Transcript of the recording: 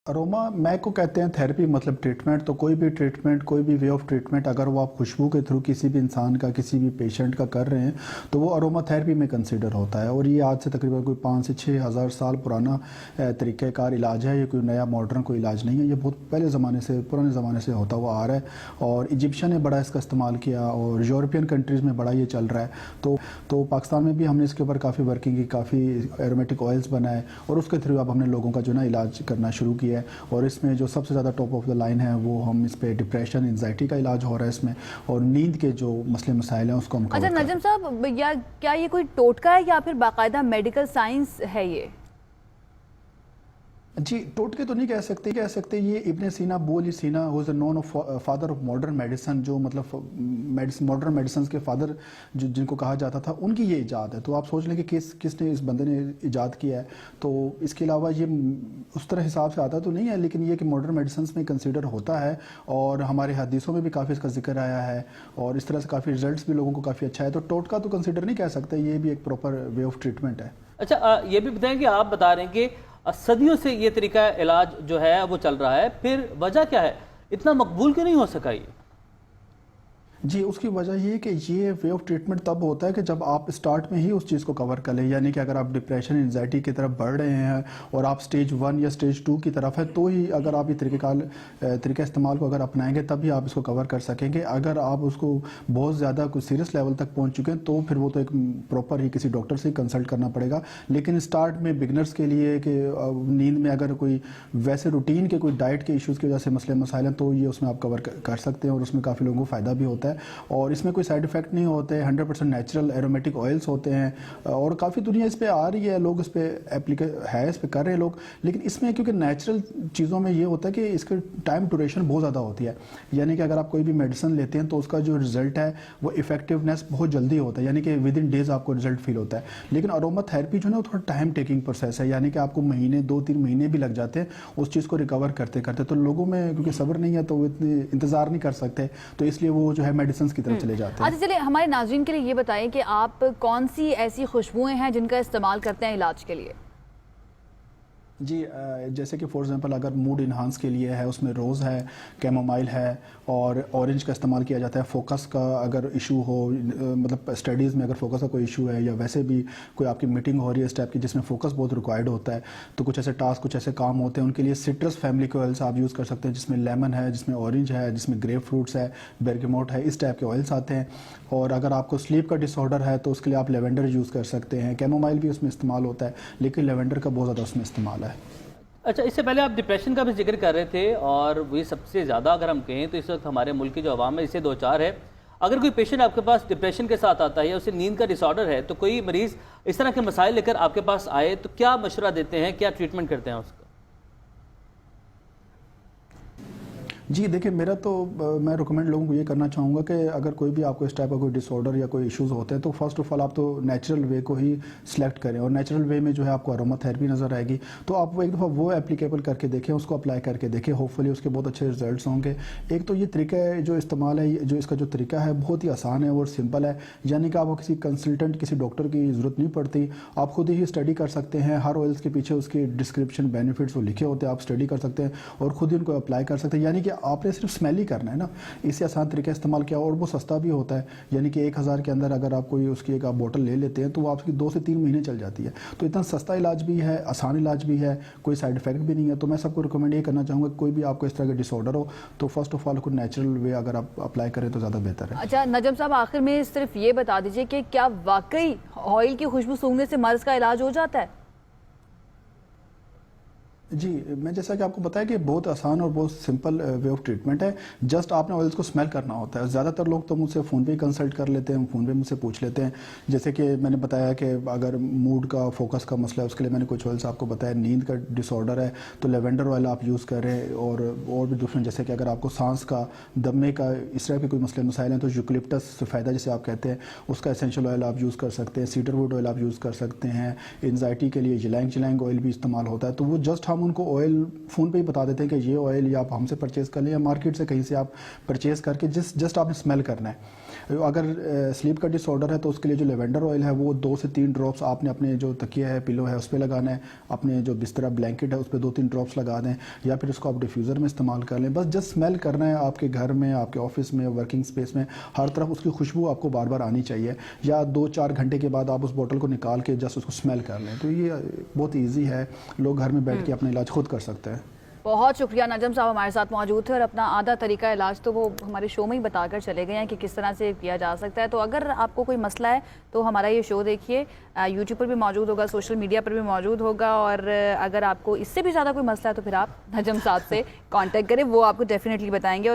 Aroma मैं को कहते हैं थेरेपी मतलब ट्रीटमेंट। तो कोई भी ट्रीटमेंट, कोई भी वे ऑफ ट्रीटमेंट अगर वो आप खुशबू के थ्रू किसी भी इंसान का, किसी भी पेशेंट का कर रहे हैं तो वो अरोमा थेरेपी में कंसिडर होता है। और ये आज से तकरीबन कोई 5 से 6 हज़ार साल पुराना तरीक़ाकार इलाज है। ये कोई नया मॉडर्न कोई इलाज नहीं है, ये बहुत पहले ज़माने से, पुराने ज़माने से होता हुआ आ रहा है। और इजिप्शियन ने बड़ा इसका इस्तेमाल किया और यूरोपियन कंट्रीज़ में बड़ा ये चल रहा है। तो पाकिस्तान में भी हमने इसके ऊपर काफ़ी वर्किंग की, काफ़ी एरोमेटिक ऑयल्स बनाए और उसके थ्रू अब हमने लोगों का जो ना इलाज करना शुरू किया है। और इसमें जो सबसे ज़्यादा टॉप ऑफ द लाइन है वो हम इस पे डिप्रेशन, एंजाइटी का इलाज हो रहा है इसमें, और नींद के जो मसले मसाइल हैं उसको हम कवर अच्छा नजम साहब, या क्या ये कोई टोटका है या फिर बाकायदा मेडिकल साइंस है ये? जी, टोटके तो नहीं कह सकते। ये इब्ने सीना, बोल सीना, who is known father of modern medicine, जो मतलब मॉडर्न मेडिसिन के फादर जिनको कहा जाता था, उनकी ये इजाद है। तो आप सोच लें कि किसने इस बंदे ने इजाद किया है। तो इसके अलावा ये उस तरह हिसाब से आता तो नहीं है, लेकिन ये कि मॉडर्न मेडिसिन में कंसिडर होता है और हमारे हदीसों में भी काफ़ी इसका जिक्र आया है और इस तरह से काफ़ी रिजल्ट्स भी लोगों को काफ़ी अच्छा है। तो टोटका तो कंसिडर नहीं कह सकते, ये भी एक प्रॉपर वे ऑफ ट्रीटमेंट है। अच्छा, ये भी बताएं कि आप बता रहे हैं कि सदियों से ये तरीका इलाज जो है वो चल रहा है, फिर वजह क्या है, इतना मकबूल क्यों नहीं हो सका ये? जी, उसकी वजह ये है कि ये वे ऑफ ट्रीटमेंट तब होता है कि जब आप स्टार्ट में ही उस चीज़ को कवर कर लें। यानी कि अगर आप डिप्रेशन, एंजाइटी की तरफ बढ़ रहे हैं और आप स्टेज 1 या स्टेज 2 की तरफ है, तो ही अगर आप ये तरीका इस्तेमाल को अगर अपनाएंगे तभी आप इसको कवर कर सकेंगे। अगर आप उसको बहुत ज़्यादा कुछ सीरियस लेवल तक पहुँच चुके हैं तो फिर वो तो एक प्रॉपर ही किसी डॉक्टर से कंसल्ट करना पड़ेगा। लेकिन स्टार्ट में बिगनर्स के लिए कि नींद में अगर कोई वैसे रूटीन के, कोई डाइट के इशूज़ की वजह से मसले मसाइल हैं तो ये उसमें आप कवर कर सकते हैं और उसमें काफ़ी लोगों को फ़ायदा भी होता है। और इसमें कोई साइड इफ़ेक्ट नहीं होते, 100% नेचुरल एरोमेटिक ऑयल्स होते हैं और काफ़ी दुनिया इस पे आ रही है, लोग इस पे इस पे कर रहे हैं लोग। लेकिन इसमें क्योंकि नेचुरल चीज़ों में ये होता है कि इसके टाइम ड्यूरेशन बहुत ज़्यादा होती है। यानी कि अगर आप कोई भी मेडिसिन लेते हैं तो उसका जो रिजल्ट है वो इफेक्टिवनेस बहुत जल्दी होता है, यानी कि विद इन डेज आपको रिजल्ट फील होता है। लेकिन अरोमा थेरेपी जो है वो थोड़ा टाइम टेकिंग प्रोसेस है, यानी कि आपको महीने, 2-3 महीने भी लग जाते हैं उस चीज़ को रिकवर करते करते। तो लोगों में क्योंकि सब्र नहीं है तो वो इतनी इंतज़ार नहीं कर सकते, तो इसलिए वो जो है मेडिसिन की तरफ चले जाते हैं। अच्छा चलिए, हमारे नाज़रीन के लिए ये बताएं कि आप कौन सी ऐसी खुशबुएं हैं जिनका इस्तेमाल करते हैं इलाज के लिए? जी, जैसे कि फॉर एग्जांपल अगर मूड इन्हांस के लिए है, उसमें रोज़ है, कैमोमाइल है और ऑरेंज का इस्तेमाल किया जाता है। फोकस का अगर इशू हो, मतलब स्टडीज़ में अगर फोकस का कोई इशू है या वैसे भी कोई आपकी मीटिंग हो रही है इस टाइप की जिसमें फोकस बहुत रिक्वायर्ड होता है, तो कुछ ऐसे टास्क, कुछ ऐसे काम होते हैं, उनके लिए सिट्रस फैमिली के ऑयल्स आप यूज़ कर सकते हैं, जिसमें लेमन है, जिसमें ऑरेंज है, जिसमें ग्रेप फ्रूट्स है, बेरगेमोट है, इस टाइप के ऑयल्स आते हैं। और अगर आपको स्लीप का डिसऑर्डर है तो उसके लिए आप लेवेंडर यूज़ कर सकते हैं। कैमोमाइल भी उसमें इस्तेमाल होता है, लेकिन लेवेंडर का बहुत ज़्यादा उसमें इस्तेमाल है। अच्छा, इससे पहले आप डिप्रेशन का भी जिक्र कर रहे थे और वही सबसे ज़्यादा अगर हम कहें तो इस वक्त हमारे मुल्क की जो आवाम है इससे दो चार है। अगर कोई पेशेंट आपके पास डिप्रेशन के साथ आता है या उसे नींद का डिसऑर्डर है, तो कोई मरीज़ इस तरह के मसाइल लेकर आपके पास आए तो क्या मशवरा देते हैं, क्या ट्रीटमेंट करते हैं उसका? जी देखिए, मेरा तो मैं रिकमेंड लोगों को ये करना चाहूँगा कि अगर कोई भी आपको इस टाइप का कोई डिसऑर्डर या कोई इश्यूज़ होते हैं तो फर्स्ट ऑफ ऑल आप तो नेचुरल वे को ही सिलेक्ट करें। और नेचुरल वे में जो है आपको अरोमा थेरेपी नज़र आएगी, तो आप वो एक दफ़ा वो एप्लीकेबल करके देखें, उसको अप्लाई करके देखें, होपफुली उसके बहुत अच्छे रिजल्ट्स होंगे। एक तो ये तरीका है जो इस्तेमाल है, जो इसका जो तरीका है बहुत ही आसान है और सिंपल है, यानी कि आपको किसी कंसल्टेंट, किसी डॉक्टर की ज़रूरत नहीं पड़ती। आप खुद ही स्टडी कर सकते हैं, हर ऑयल्स के पीछे उसकी डिस्क्रिप्शन, बेनिफिट्स वो लिखे होते हैं, आप स्टडी कर सकते हैं और खुद ही उनको अप्लाई कर सकते हैं। यानी कि आपने सिर्फ स्मेल ही करना है ना, इससे आसान तरीका इस्तेमाल किया और वो सस्ता भी होता है। यानी कि 1000 के अंदर अगर आप कोई उसकी एक आप बोतल ले लेते हैं तो वो आपकी 2 से 3 महीने चल जाती है। तो इतना सस्ता इलाज भी है, आसान इलाज भी है, कोई साइड इफेक्ट भी नहीं है। तो मैं सबको रिकमेंड ये करना चाहूँगा कि कोई भी आपको इस तरह का डिसऑर्डर हो तो फर्स्ट ऑफ ऑल कोई नेचुरल वे अगर आप अप्लाई करें तो ज़्यादा बेहतर है। अच्छा नजम साहब, आखिर में सिर्फ ये बता दीजिए कि क्या वाकई ऑयल की खुशबू सूंघने से मर्ज का इलाज हो जाता है? जी, मैं जैसा कि आपको बताया कि बहुत आसान और बहुत सिंपल वे ऑफ ट्रीटमेंट है। जस्ट आपने ऑयल्स को स्मेल करना होता है। ज़्यादातर लोग तो मुझसे फ़ोन पे ही कंसल्ट कर लेते हैं, फ़ोन पे मुझसे पूछ लेते हैं। जैसे कि मैंने बताया कि अगर मूड का, फोकस का मसला है उसके लिए मैंने कुछ ऑयल्स आपको बताया। नींद का डिसऑर्डर है तो लेवेंडर ऑयल आप यूज़ करें। और भी डिफरेंट, जैसे कि अगर आपको सांस का, दमे का, इस तरह के कोई मसले मसाइल हैं तो यूकलिप्टस सफ़ेदा जिसे आप कहते हैं उसका एसेंशियल ऑयल आप यूज़ कर सकते हैं। सीडरवुड ऑयल आप यूज़ कर सकते हैं। एंजाइटी के लिए यलांग ऑयल भी इस्तेमाल होता है। तो वो जस्ट हम उनको ऑयल फ़ोन पे ही बता देते हैं कि ये ऑयल या आप हमसे परचेज़ कर लें या मार्केट से कहीं से आप परचेज़ करके जस्ट आपने स्मेल करना है। अगर स्लीप का डिसऑर्डर है तो उसके लिए जो लेवेंडर ऑयल है वो 2 से 3 ड्रॉप्स आपने अपने जो तकिया है, पिलो है, उस पर लगाना है। अपने जो बिस्तरा ब्लैंकेट है उस पर 2-3 ड्रॉप्स लगा दें, या फिर उसको आप डिफ्यूज़र में इस्तेमाल कर लें। बस जस्ट स्मेल करना है आपके घर में, आपके ऑफिस में, वर्किंग स्पेस में, हर तरफ उसकी खुशबू आपको बार बार आनी चाहिए। या 2-4 घंटे के बाद आप उस बोतल को निकाल के जस्ट उसको स्मेल कर लें। तो ये बहुत ईजी है, लोग घर में बैठ के अपना इलाज खुद कर सकते हैं। बहुत शुक्रिया। नजम साहब हमारे साथ मौजूद थे और अपना आधा तरीका इलाज तो वो हमारे शो में ही बताकर चले गए हैं कि किस तरह से किया जा सकता है। तो अगर आपको कोई मसला है तो हमारा ये शो देखिए, यूट्यूब पर भी मौजूद होगा, सोशल मीडिया पर भी मौजूद होगा। और अगर आपको इससे भी ज़्यादा कोई मसला है तो फिर आप नजम साहब से कांटेक्ट करें, वो आपको डेफिनेटली बताएंगे।